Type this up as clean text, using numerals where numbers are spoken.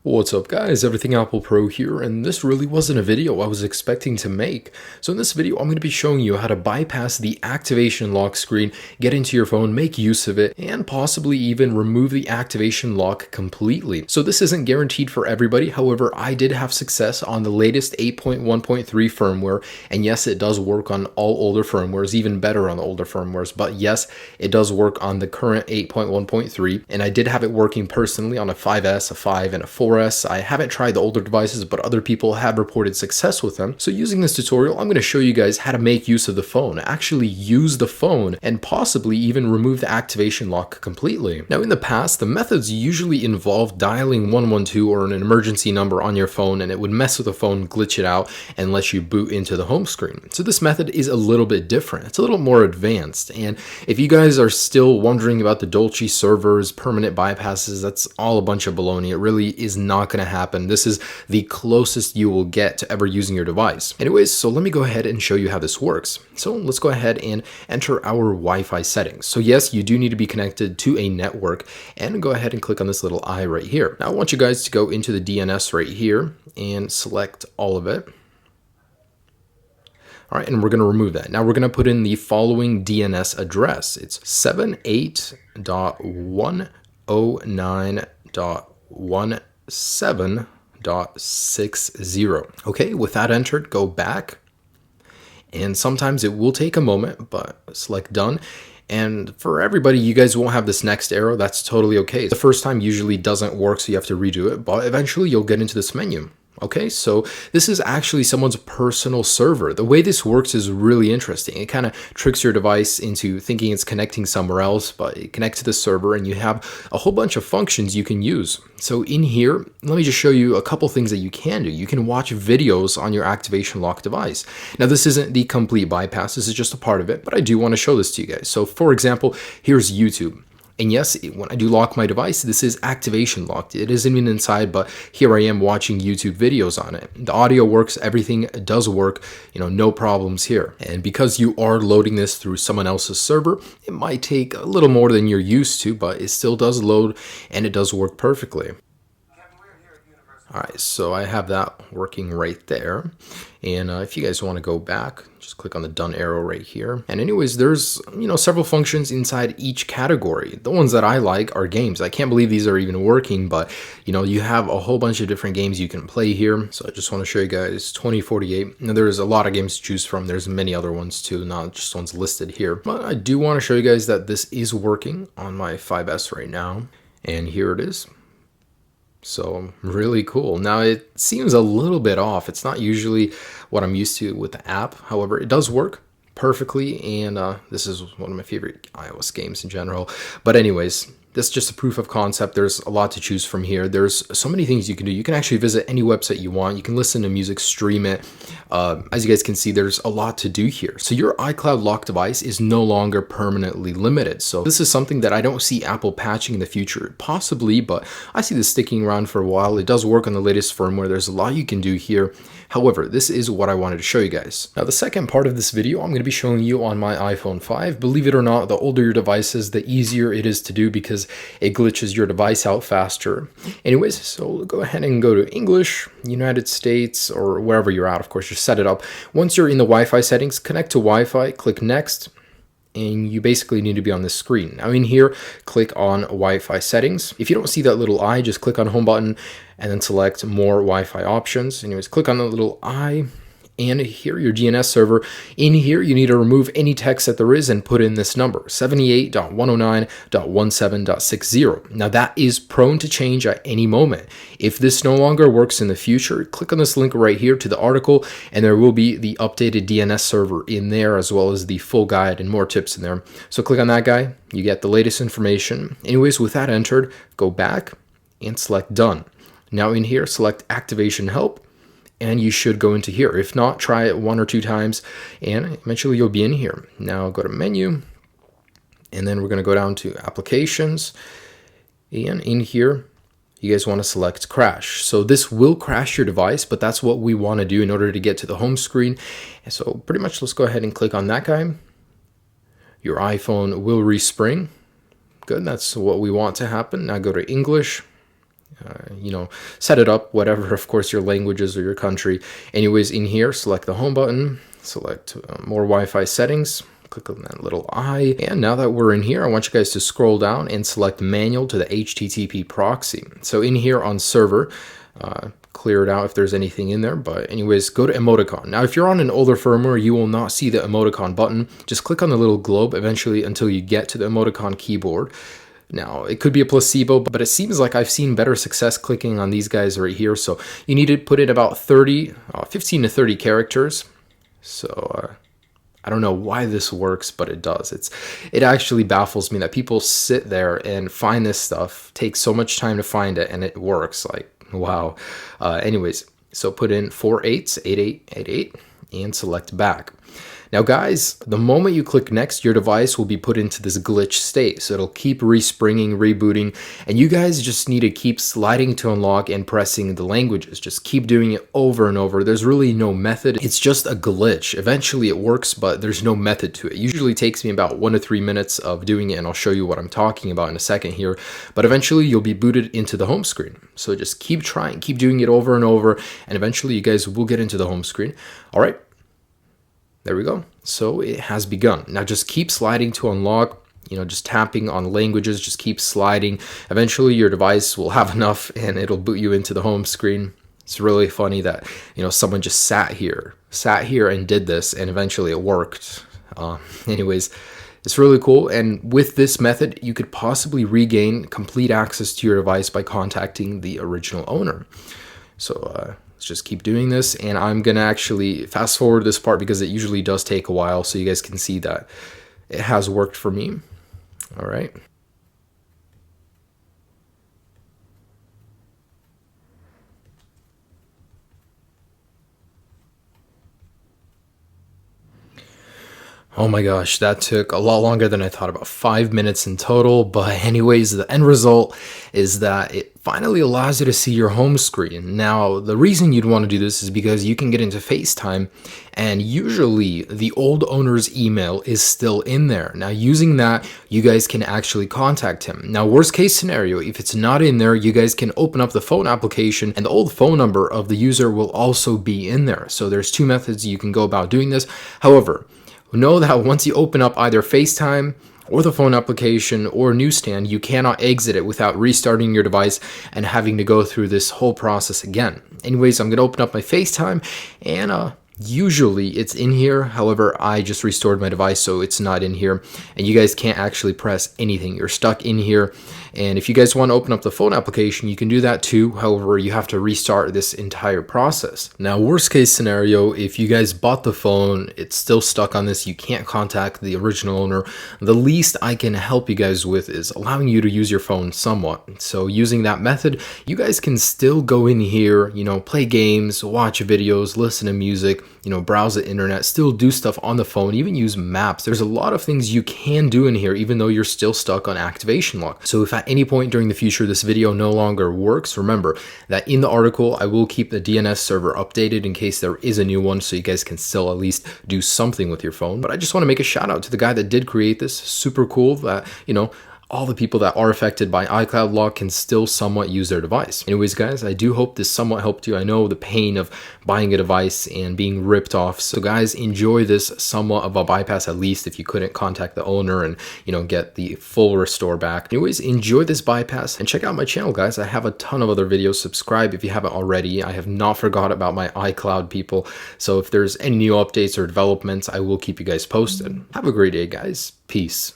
What's up guys, Everything Apple Pro here, and this really wasn't a video I was expecting to make. So in this video, I'm going to be showing you how to bypass the activation lock screen, get into your phone, make use of it, and possibly even remove the activation lock completely. So this isn't guaranteed for everybody, however, I did have success on the latest 8.1.3 firmware, and yes, it does work on all older firmwares, even better on the older firmwares, but yes, it does work on the current 8.1.3, and I did have it working personally on a 5S, a 5, and a 4S. I haven't tried the older devices, but other people have reported success with them. So using this tutorial, I'm going to show you guys how to make use of the phone, actually use the phone, and possibly even remove the activation lock completely. Now in the past, the methods usually involved dialing 112 or an emergency number on your phone, and it would mess with the phone, glitch it out, and let you boot into the home screen. So this method is a little bit different. It's a little more advanced, and if you guys are still wondering about the Dolce servers, permanent bypasses, that's all a bunch of baloney. It really is not going to happen. This is the closest you will get to ever using your device. Anyways, so let me go ahead and show you how this works. So let's go ahead and enter our Wi-Fi settings. So yes, you do need to be connected to a network, and go ahead and click on this little eye right here. Now I want you guys to go into the DNS right here and select all of it. All right, and we're going to remove that. Now we're going to put in the following DNS address. It's 78.109.17.60. Okay, with that entered, go back. And sometimes it will take a moment, but select done. And for everybody, you guys won't have this next arrow. That's totally okay. The first time usually doesn't work, so you have to redo it, but eventually you'll get into this menu. Okay, so this is actually someone's personal server. The way this works is really interesting. It kind of tricks your device into thinking it's connecting somewhere else, but it connects to the server and you have a whole bunch of functions you can use. So in here, let me just show you a couple things that you can do. You can watch videos on your activation lock device. Now this isn't the complete bypass, this is just a part of it, but I do want to show this to you guys. So for example, here's YouTube. And yes, when I do lock my device, this is activation locked. It isn't even inside, but here I am watching YouTube videos on it. The audio works, everything does work, no problems here. And because you are loading this through someone else's server, it might take a little more than you're used to, but it still does load and it does work perfectly. All right, so I have that working right there. And if you guys want to go back, just click on the done arrow right here. And anyways, there's, several functions inside each category. The ones that I like are games. I can't believe these are even working, but you have a whole bunch of different games you can play here. So I just want to show you guys 2048. Now there's a lot of games to choose from. There's many other ones too, not just ones listed here. But I do want to show you guys that this is working on my 5S right now. And here it is. So really cool. Now it seems a little bit off. It's not usually what I'm used to with the app. However, it does work perfectly, and this is one of my favorite iOS games in general. But anyways, that's just a proof of concept. There's a lot to choose from here. There's so many things you can do. You can actually visit any website you want. You can listen to music, stream it. As you guys can see, there's a lot to do here. So your iCloud lock device is no longer permanently limited. So this is something that I don't see Apple patching in the future. Possibly, but I see this sticking around for a while. It does work on the latest firmware. There's a lot you can do here. However, this is what I wanted to show you guys. Now, the second part of this video, I'm going to be showing you on my iPhone 5. Believe it or not, the older your device is, the easier it is to do because it glitches your device out faster. Anyways, so go ahead and go to English, United States, or wherever you're at. Of course, just set it up. Once you're in the Wi-Fi settings, connect to Wi-Fi, click Next, and you basically need to be on this screen. Now in here, click on Wi-Fi settings. If you don't see that little eye, just click on Home button and then select More Wi-Fi options. Anyways, click on the little eye. And here, your DNS server. In here, you need to remove any text that there is and put in this number, 78.109.17.60. Now that is prone to change at any moment. If this no longer works in the future, click on this link right here to the article, and there will be the updated DNS server in there, as well as the full guide and more tips in there. So click on that guy, you get the latest information. Anyways, with that entered, go back and select done. Now in here, select activation help, and you should go into here. If not, try it 1 or 2 times, and eventually you'll be in here. Now go to menu, and then we're going to go down to applications, and in here, you guys want to select crash. So this will crash your device, but that's what we want to do in order to get to the home screen. And so pretty much let's go ahead and click on that guy. Your iPhone will respring. Good, that's what we want to happen. Now go to English, set it up, whatever, of course, your languages or your country. Anyways, in here, select the home button, select more Wi-Fi settings, click on that little eye. And now that we're in here, I want you guys to scroll down and select manual to the HTTP proxy. So in here on server, clear it out if there's anything in there. But anyways, go to emoticon. Now, if you're on an older firmware, you will not see the emoticon button. Just click on the little globe eventually until you get to the emoticon keyboard. Now, it could be a placebo, but it seems like I've seen better success clicking on these guys right here. So you need to put in about 15 to 30 characters. So I don't know why this works, but it does. It actually baffles me that people sit there and find this stuff, take so much time to find it, and it works. Like, wow. Anyways, so put in 4 8s, 8888, and select back. Now guys, the moment you click next, your device will be put into this glitch state. So it'll keep respringing, rebooting, and you guys just need to keep sliding to unlock and pressing the languages. Just keep doing it over and over. There's really no method. It's just a glitch. Eventually it works, but there's no method to it. It usually takes me about 1 to 3 minutes of doing it, and I'll show you what I'm talking about in a second here. But eventually you'll be booted into the home screen. So just keep trying, keep doing it over and over, and eventually you guys will get into the home screen. All right. There we go. So it has begun. Now just keep sliding to unlock, just tapping on languages, just keep sliding. Eventually your device will have enough and it'll boot you into the home screen. It's really funny that, someone just sat here and did this, and eventually it worked. Anyways, it's really cool. And with this method, you could possibly regain complete access to your device by contacting the original owner. So, let's just keep doing this, and I'm gonna actually fast forward this part because it usually does take a while, so you guys can see that it has worked for me. All right. Oh my gosh, that took a lot longer than I thought, about 5 minutes in total. But anyways, the end result is that it finally allows you to see your home screen. Now, the reason you'd want to do this is because you can get into FaceTime, and usually the old owner's email is still in there. Now, using that, you guys can actually contact him. Now, worst case scenario, if it's not in there, you guys can open up the phone application, and the old phone number of the user will also be in there. So there's 2 methods you can go about doing this. However, know that once you open up either FaceTime or the phone application or newsstand, you cannot exit it without restarting your device and having to go through this whole process again. Anyways, I'm going to open up my FaceTime, and usually it's in here. However, I just restored my device, so it's not in here, and you guys can't actually press anything. You're stuck in here. And if you guys want to open up the phone application, you can do that too. However, you have to restart this entire process. Now, worst case scenario, if you guys bought the phone, it's still stuck on this, you can't contact the original owner, the least I can help you guys with is allowing you to use your phone somewhat. So using that method, you guys can still go in here, play games, watch videos, listen to music, browse the internet, still do stuff on the phone, even use maps. There's a lot of things you can do in here, even though you're still stuck on activation lock. So if at any point during the future this video no longer works, remember that in the article I will keep the DNS server updated in case there is a new one, so you guys can still at least do something with your phone. But I just want to make a shout out to the guy that did create this. Super cool that, all the people that are affected by iCloud lock can still somewhat use their device. Anyways, guys, I do hope this somewhat helped you. I know the pain of buying a device and being ripped off. So guys, enjoy this somewhat of a bypass, at least if you couldn't contact the owner and, get the full restore back. Anyways, enjoy this bypass and check out my channel, guys. I have a ton of other videos. Subscribe if you haven't already. I have not forgot about my iCloud people. So if there's any new updates or developments, I will keep you guys posted. Have a great day, guys. Peace.